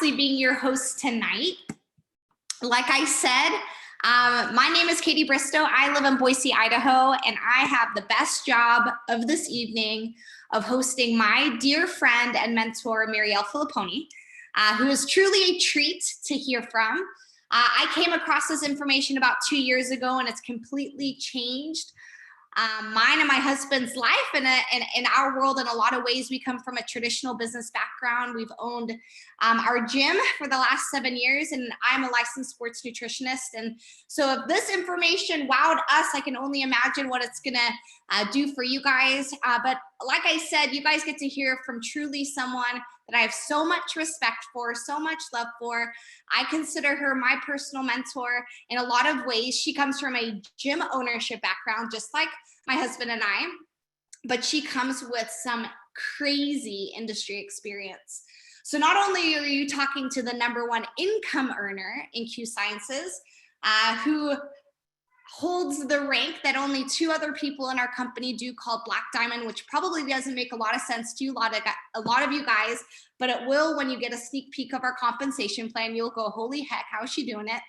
Roxy being your host tonight. Like I said, my name is Katie Bristow. I live in Boise, Idaho, and I have the best job of this evening of hosting my dear friend and mentor, Mariel Filippone, who is truly a treat to hear from. I came across this information about 2 years ago, and it's completely changed mine and my husband's life. And in our world, in a lot of ways, we come from a traditional business background. We've owned our gym for the last 7 years, and I'm a licensed sports nutritionist. And so if this information wowed us, I can only imagine what it's gonna do for you guys. But like I said, you guys get to hear from truly someone that I have so much respect for, so much love for. I consider her my personal mentor in a lot of ways. She comes from a gym ownership background, just like my husband and I, but she comes with some crazy industry experience. So not only are you talking to the #1 income earner in Qsciences, who holds the rank that only 2 other people in our company do, called Black Diamond, which probably doesn't make a lot of sense to a lot of you guys, but it will when you get a sneak peek of our compensation plan. You'll go, holy heck, how is she doing it?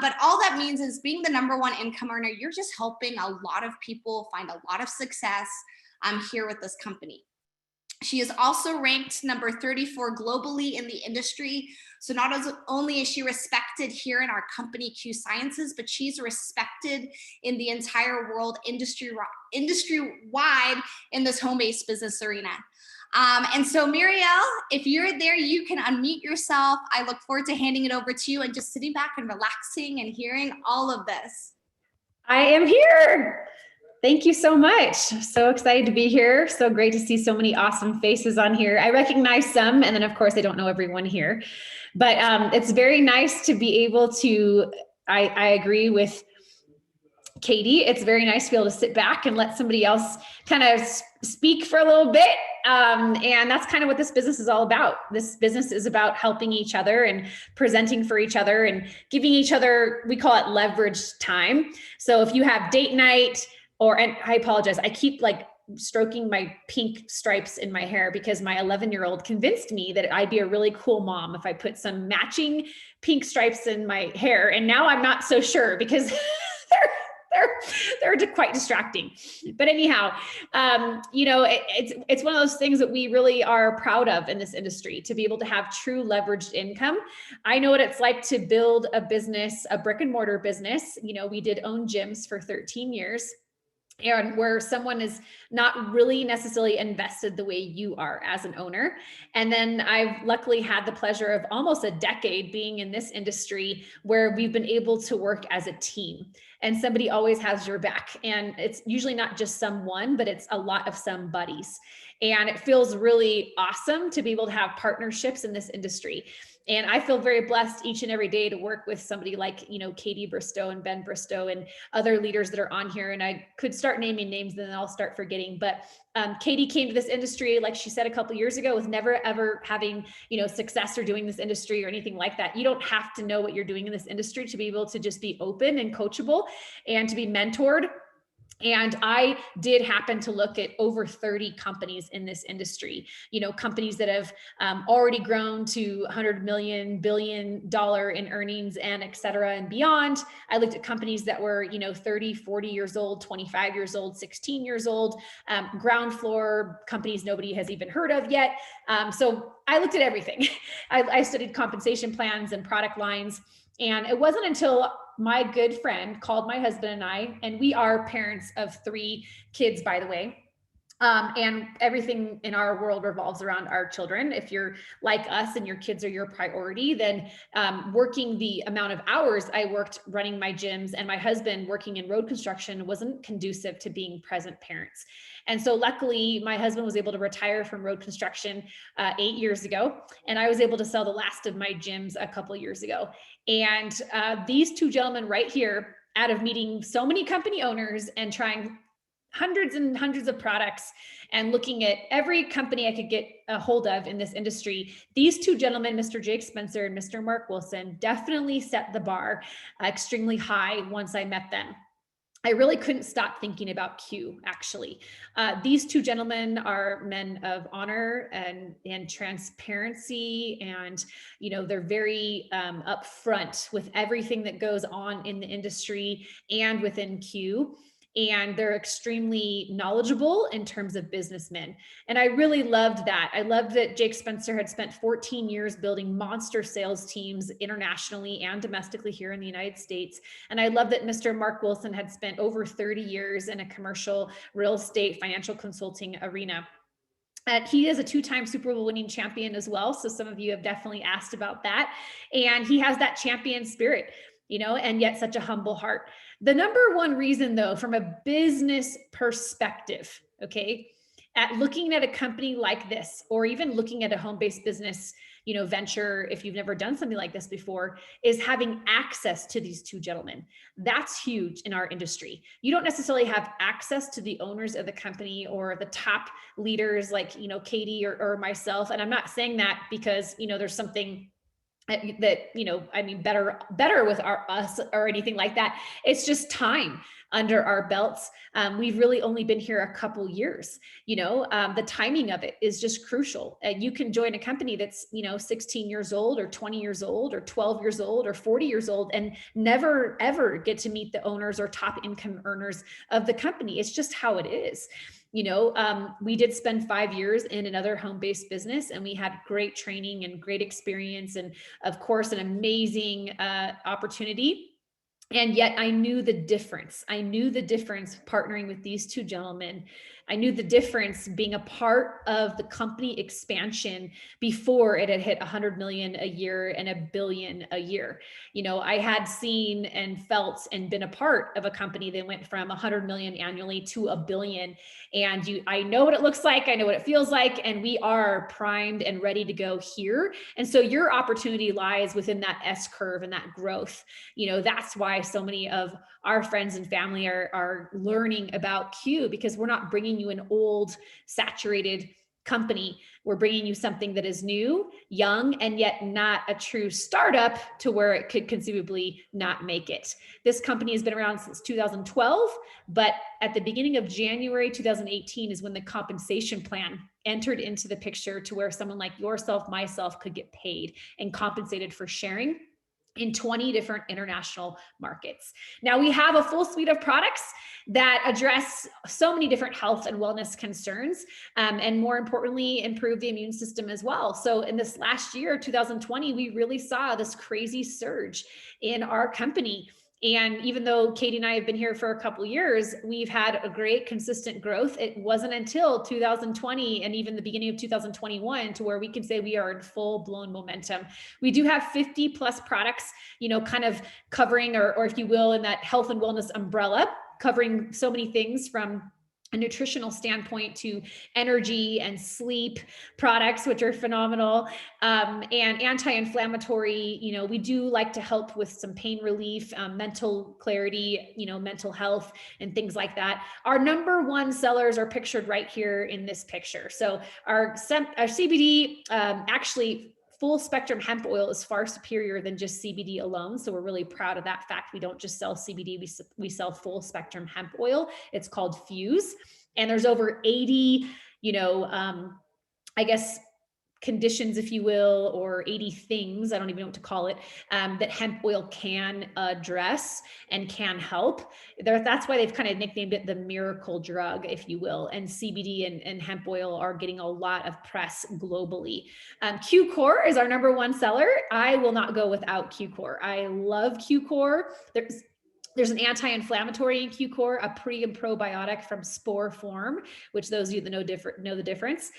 But all that means is, being the #1 income earner, you're just helping a lot of people find a lot of success here with this company. She is also ranked number 34 globally in the industry. So not only is she respected here in our company, Qsciences, but she's respected in the entire world, industry-wide, in this home-based business arena. And so Mariel, if you're there, you can unmute yourself. I look forward to handing it over to you and just sitting back and relaxing and hearing all of this. I am here. Thank you so much. So excited to be here. So great to see so many awesome faces on here. I recognize some, and then of course I don't know everyone here, but it's very nice to be able to, I agree with Katie. It's very nice to be able to sit back and let somebody else kind of speak for a little bit. And that's kind of what this business is all about. This business is about helping each other and presenting for each other and giving each other, we call it leveraged time. So if you have date night, and I apologize, I keep like stroking my pink stripes in my hair because my 11-year-old convinced me that I'd be a really cool mom if I put some matching pink stripes in my hair. And now I'm not so sure because they're quite distracting. But anyhow, it's one of those things that we really are proud of in this industry, to be able to have true leveraged income. I know what it's like to build a business, a brick and mortar business. We did own gyms for 13 years. And where someone is not really necessarily invested the way you are as an owner. And then I've luckily had the pleasure of almost a decade being in this industry where we've been able to work as a team, and somebody always has your back. And it's usually not just someone, but it's a lot of somebodies. And it feels really awesome to be able to have partnerships in this industry. And I feel very blessed each and every day to work with somebody like, Katie Bristow and Ben Bristow and other leaders that are on here. And I could start naming names and then I'll start forgetting. But Katie came to this industry, like she said, a couple of years ago, with never ever having, success or doing this industry or anything like that. You don't have to know what you're doing in this industry to be able to just be open and coachable and to be mentored. And I did happen to look at over 30 companies in this industry, companies that have already grown to $100 million, billion in earnings, and et cetera and beyond. I looked at companies that were, 30, 40 years old, 25 years old, 16 years old, ground floor companies nobody has even heard of yet. So I looked at everything. I studied compensation plans and product lines. And it wasn't until my good friend called my husband and I, and we are parents of 3 kids, by the way. And everything in our world revolves around our children. If you're like us and your kids are your priority, then working the amount of hours I worked running my gyms and my husband working in road construction wasn't conducive to being present parents. And so luckily my husband was able to retire from road construction 8 years ago. And I was able to sell the last of my gyms a couple of years ago. And these 2 gentlemen right here, out of meeting so many company owners and trying hundreds and hundreds of products and looking at every company I could get a hold of in this industry, these 2 gentlemen, Mr. Jake Spencer and Mr. Mark Wilson, definitely set the bar extremely high once I met them. I really couldn't stop thinking about Q, actually. These two gentlemen are men of honor and transparency, and they're very upfront with everything that goes on in the industry and within Q. And they're extremely knowledgeable in terms of businessmen. And I really loved that. I loved that Jake Spencer had spent 14 years building monster sales teams internationally and domestically here in the United States. And I love that Mr. Mark Wilson had spent over 30 years in a commercial real estate financial consulting arena. He is a two-time Super Bowl winning champion as well. So some of you have definitely asked about that. And he has that champion spirit, and yet such a humble heart. The number one reason, though, from a business perspective, okay, at looking at a company like this, or even looking at a home-based business, venture, if you've never done something like this before, is having access to these two gentlemen. That's huge in our industry. You don't necessarily have access to the owners of the company or the top leaders like, Katie or myself. And I'm not saying that because, there's something that better with us or anything like that. It's just time under our belts. We've really only been here a couple years. The timing of it is just crucial. You can join a company that's 16 years old or 20 years old or 12 years old or 40 years old and never ever get to meet the owners or top income earners of the company. It's just how it is. We did spend 5 years in another home-based business, and we had great training and great experience, and of course, an amazing opportunity. And yet I knew the difference. I knew the difference partnering with these two gentlemen. I knew the difference being a part of the company expansion before it had hit 100 million a year and $1 billion a year. I had seen and felt and been a part of a company that went from 100 million annually to $1 billion. And I know what it looks like. I know what it feels like. And we are primed and ready to go here. And so your opportunity lies within that S curve and that growth. That's why so many of our friends and family are learning about Q, because we're not bringing you an old, saturated company. We're bringing you something that is new, young, and yet not a true startup to where it could conceivably not make it. This company has been around since 2012, but at the beginning of January 2018 is when the compensation plan entered into the picture, to where someone like yourself, myself, could get paid and compensated for sharing in 20 different international markets. Now we have a full suite of products that address so many different health and wellness concerns, and more importantly, improve the immune system as well. So in this last year, 2020, we really saw this crazy surge in our company. And even though Katie and I have been here for a couple of years, we've had a great consistent growth. It wasn't until 2020 and even the beginning of 2021 to where we can say we are in full blown momentum. We do have 50 plus products, kind of covering, or if you will, in that health and wellness umbrella, covering so many things from a nutritional standpoint to energy and sleep products, which are phenomenal, and anti-inflammatory. We do like to help with some pain relief, mental clarity, mental health and things like that. Our number one sellers are pictured right here in this picture. So our CBD, actually, full spectrum hemp oil is far superior than just CBD alone. So we're really proud of that fact. We don't just sell CBD, we sell full spectrum hemp oil. It's called Fuse. And there's over 80, I guess, conditions, if you will, or 80 things, I don't even know what to call it, that hemp oil can address and can help. That's why they've kind of nicknamed it the miracle drug, if you will. And CBD and hemp oil are getting a lot of press globally. Q Core is our number one seller. I will not go without Q Core. I love Q Core. There's an anti-inflammatory in Q Core, a pre and probiotic from spore form, which those of you that know the difference,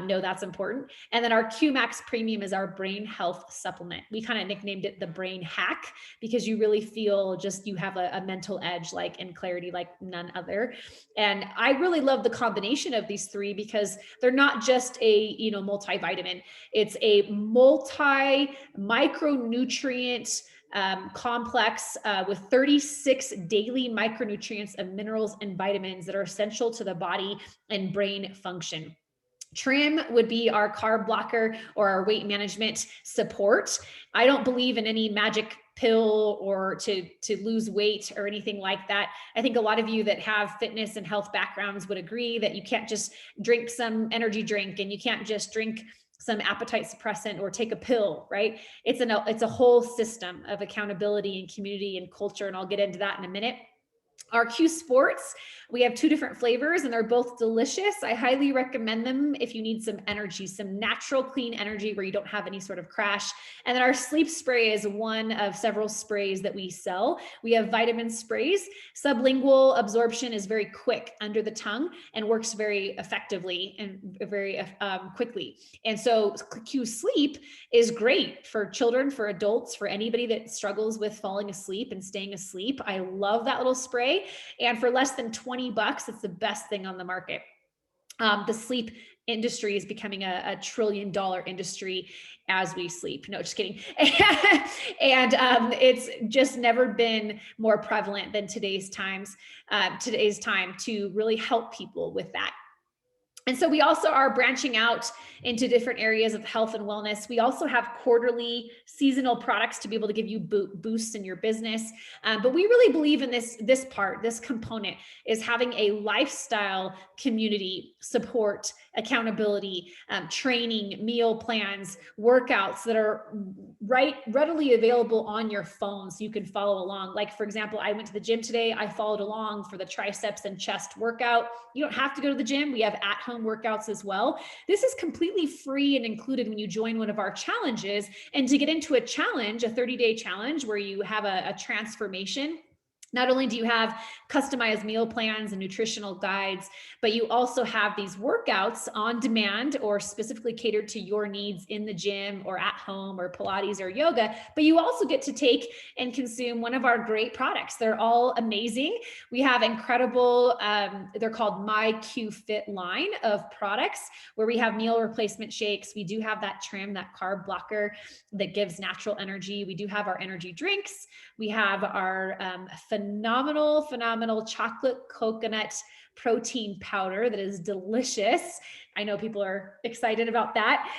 know that's important. And then our Q Max Premium is our brain health supplement. We kind of nicknamed it the brain hack, because you really feel just you have a mental edge and clarity like none other. And I really love the combination of these three, because they're not just a multivitamin. It's a multi micronutrient complex with 36 daily micronutrients of minerals and vitamins that are essential to the body and brain function. Trim would be our carb blocker or our weight management support. I don't believe in any magic pill or to lose weight or anything like that. I think a lot of you that have fitness and health backgrounds would agree that you can't just drink some energy drink and you can't just drink some appetite suppressant or take a pill, right? It's a whole system of accountability and community and culture, and I'll get into that in a minute. Our Q Sports, we have 2 different flavors and they're both delicious. I highly recommend them if you need some energy, some natural clean energy where you don't have any sort of crash. And then our sleep spray is one of several sprays that we sell. We have vitamin sprays. Sublingual absorption is very quick under the tongue and works very effectively and very quickly. And so Q Sleep is great for children, for adults, for anybody that struggles with falling asleep and staying asleep. I love that little spray. And for less than $20, it's the best thing on the market. The sleep industry is becoming a $1 trillion industry as we sleep. No, just kidding. And it's just never been more prevalent than today's time to really help people with that. And so we also are branching out into different areas of health and wellness. We also have quarterly seasonal products to be able to give you boosts in your business. But we really believe in this component is having a lifestyle community support, accountability, training, meal plans, workouts that are readily available on your phone so you can follow along. Like, for example, I went to the gym today. I followed along for the triceps and chest workout. You don't have to go to the gym. We have at-home workouts as well. This is completely free and included when you join one of our challenges. And to get into a challenge, a 30-day challenge where you have a transformation, not only do you have customized meal plans and nutritional guides, but you also have these workouts on demand or specifically catered to your needs in the gym or at home or Pilates or yoga. But you also get to take and consume one of our great products. They're all amazing. We have incredible, they're called My Q Fit line of products where we have meal replacement shakes. We do have that trim, that carb blocker that gives natural energy. We do have our energy drinks. We have our phenomenal chocolate coconut protein powder that is delicious. I know people are excited about that.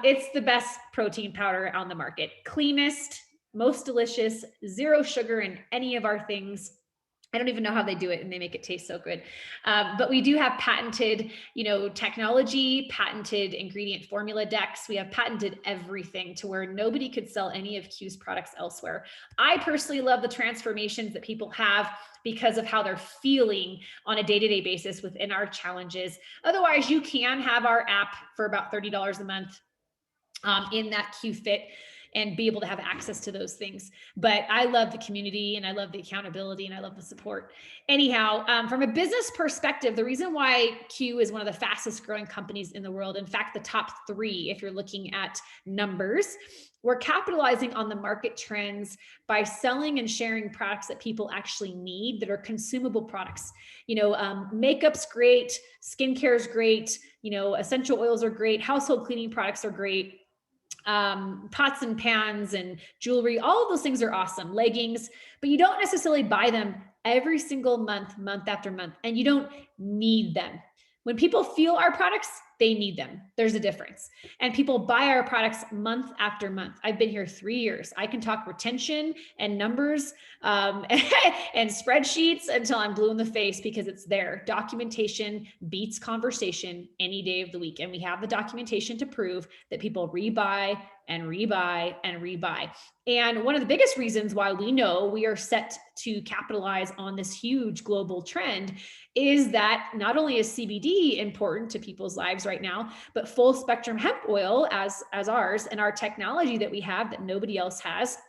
It's the best protein powder on the market. Cleanest, most delicious, 0 sugar in any of our things. I don't even know how they do it and they make it taste so good. But we do have patented, technology, patented ingredient formula decks. We have patented everything to where nobody could sell any of Q's products elsewhere. I personally love the transformations that people have because of how they're feeling on a day-to-day basis within our challenges. Otherwise, you can have our app for about $30 a month in that Q Fit and be able to have access to those things. But I love the community and I love the accountability and I love the support. Anyhow, from a business perspective, the reason why Q is one of the fastest growing companies in the world, in fact, the top 3, if you're looking at numbers, we're capitalizing on the market trends by selling and sharing products that people actually need that are consumable products. Makeup's great, skincare is great, essential oils are great, household cleaning products are great. Pots and pans and jewelry, all of those things are awesome, leggings, but you don't necessarily buy them every single month after month, and you don't need them. When people feel our products, they need them. There's a difference. And people buy our products month after month. I've been here 3 years. I can talk retention and numbers and spreadsheets until I'm blue in the face because it's there. Documentation beats conversation any day of the week. And we have the documentation to prove that people rebuy and rebuy and rebuy. And one of the biggest reasons why we know we are set to capitalize on this huge global trend is that not only is CBD important to people's lives right now, but full spectrum hemp oil as ours and our technology that we have that nobody else has.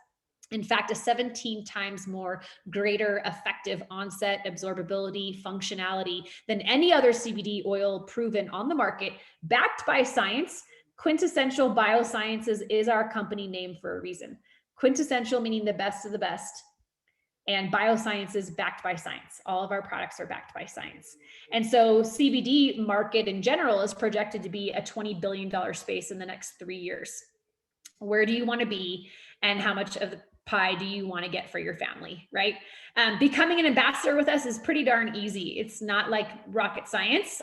In fact, a 17 times more greater effective onset, absorbability, functionality than any other CBD oil proven on the market, backed by science. Quintessential Biosciences is our company name for a reason. Quintessential meaning the best of the best, and Biosciences backed by science. All of our products are backed by science. And so CBD market in general is projected to be a $20 billion space in the next 3 years. Where do you want to be, and how much of pie do you want to get for your family, right? Becoming an ambassador with us is pretty darn easy. It's not like rocket science.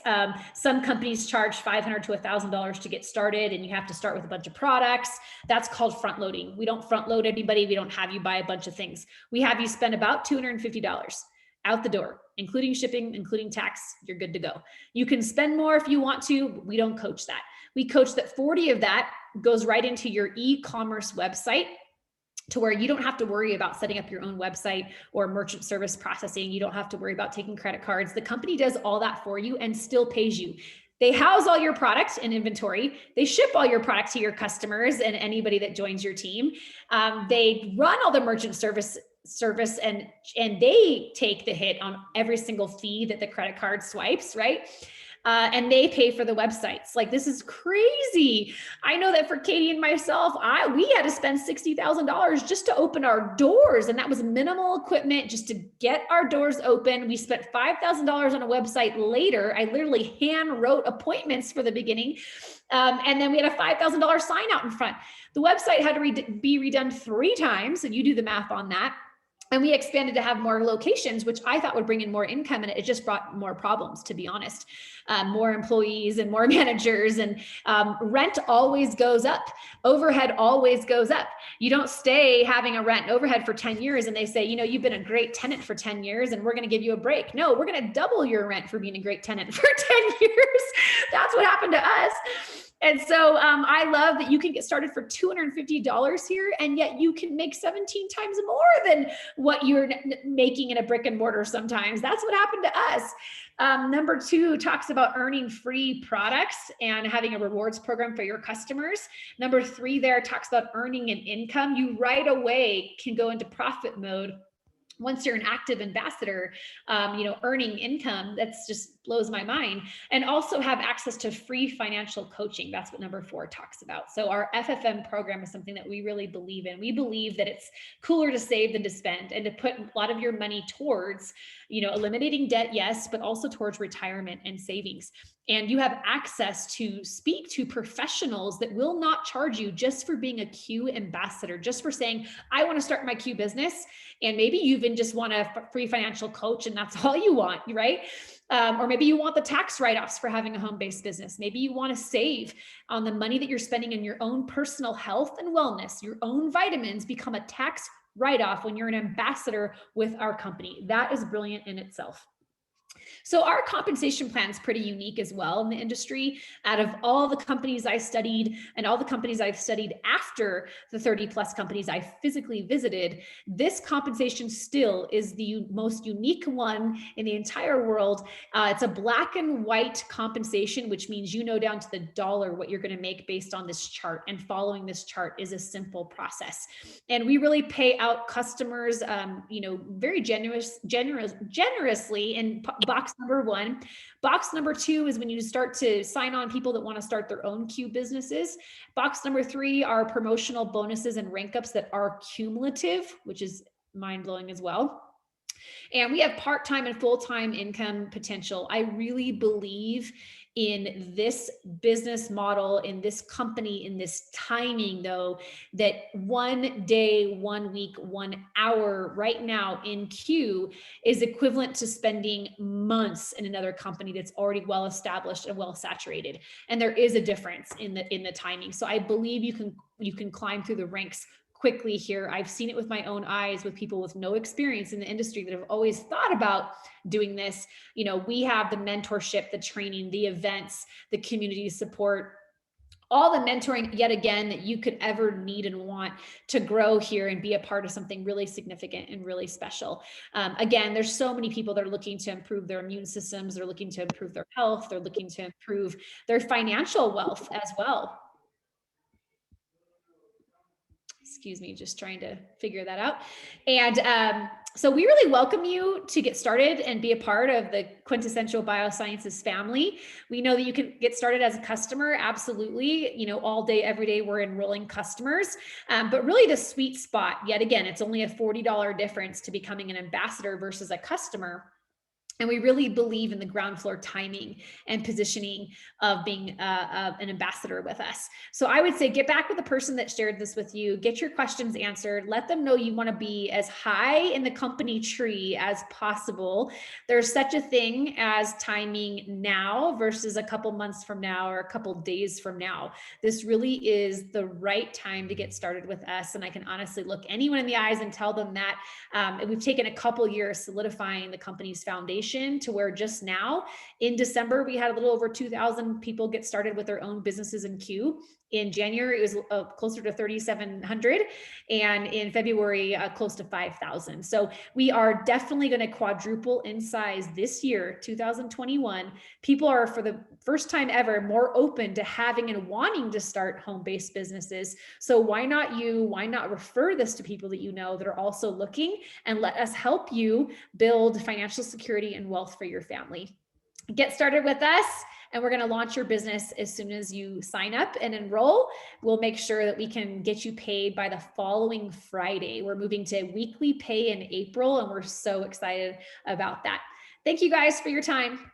Some companies charge $500 to $1,000 to get started, and you have to start with a bunch of products. That's called front loading. We don't front load anybody. We don't have you buy a bunch of things. We have you spend about $250 out the door, including shipping, including tax. You're good to go. You can spend more if you want to. We don't coach that. We coach that 40 of that goes right into your e-commerce website, to where you don't have to worry about setting up your own website or merchant service processing. You don't have to worry about taking credit cards. The company does all that for you and still pays you. They house all your products in inventory. They ship all your product to your customers and anybody that joins your team. They run all the merchant service and they take the hit on every single fee that the credit card swipes, right? And they pay for the websites. Like, this is crazy. I know that for Katie and myself, we had to spend $60,000 just to open our doors. And that was minimal equipment just to get our doors open. We spent $5,000 on a website later. I literally hand wrote appointments for the beginning. And then we had a $5,000 sign out in front. The website had to be redone 3 times. And you do the math on that. And we expanded to have more locations, which I thought would bring in more income. And it just brought more problems, to be honest. More employees and more managers, and rent always goes up. Overhead always goes up. You don't stay having a rent and overhead for 10 years and they say, you know, you've been a great tenant for 10 years and we're going to give you a break. No, we're going to double your rent for being a great tenant for 10 years. That's what happened to us. And so I love that you can get started for $250 here, and yet you can make 17 times more than what you're making in a brick and mortar sometimes. That's what happened to us. Number 2 talks about earning free products and having a rewards program for your customers. Number 3 there talks about earning an income. You right away can go into profit mode. Once you're an active ambassador, earning income, that's just blows my mind. And also have access to free financial coaching. That's what number 4 talks about. So our FFM program is something that we really believe in. We believe that it's cooler to save than to spend, and to put a lot of your money towards, eliminating debt, yes, but also towards retirement and savings. And you have access to speak to professionals that will not charge you just for being a Q ambassador, just for saying, I want to start my Q business. And maybe you even just want a free financial coach and that's all you want, right? Or maybe you want the tax write-offs for having a home-based business. Maybe you want to save on the money that you're spending in your own personal health and wellness. Your own vitamins become a tax write-off when you're an ambassador with our company. That is brilliant in itself. So our compensation plan is pretty unique as well in the industry. Out of all the companies I studied and all the companies I've studied after the 30 plus companies I physically visited, this compensation still is the most unique one in the entire world. It's a black and white compensation, which means you know down to the dollar what you're going to make based on this chart, and following this chart is a simple process. And we really pay out customers, very generously in box number 1. Box number 2 is when you start to sign on people that want to start their own Q businesses. Box number 3 are promotional bonuses and rank ups that are cumulative, which is mind-blowing as well. And we have part-time and full-time income potential. I really believe in this business model, in this company, in this timing, though, that 1 day, 1 week, 1 hour right now in Q is equivalent to spending months in another company that's already well established and well saturated. And there is a difference in the timing. So I believe you can climb through the ranks quickly here. I've seen it with my own eyes with people with no experience in the industry that have always thought about doing this. We have the mentorship, the training, the events, the community support, all the mentoring yet again that you could ever need and want to grow here and be a part of something really significant and really special. Again, there's so many people that are looking to improve their immune systems. They're looking to improve their health. They're looking to improve their financial wealth as well. Excuse me, just trying to figure that out. And so we really welcome you to get started and be a part of the Quintessential Biosciences family. We know that you can get started as a customer. Absolutely. All day, every day, we're enrolling customers. But really the sweet spot, yet again, it's only a $40 difference to becoming an ambassador versus a customer. And we really believe in the ground floor timing and positioning of being an ambassador with us. So I would say get back with the person that shared this with you, get your questions answered, let them know you want to be as high in the company tree as possible. There's such a thing as timing now versus a couple months from now or a couple days from now. This really is the right time to get started with us. And I can honestly look anyone in the eyes and tell them that we've taken a couple years solidifying the company's foundation to where just now in December, we had a little over 2,000 people get started with their own businesses in Q. In January, it was closer to 3,700. And in February, close to 5,000. So we are definitely going to quadruple in size this year, 2021. People are, for the first time ever, more open to having and wanting to start home-based businesses. So why not you? Why not refer this to people that you know that are also looking, and let us help you build financial security and wealth for your family. Get started with us, and we're going to launch your business as soon as you sign up and enroll. We'll make sure that we can get you paid by the following Friday. We're moving to weekly pay in April, and we're so excited about that. Thank you guys for your time.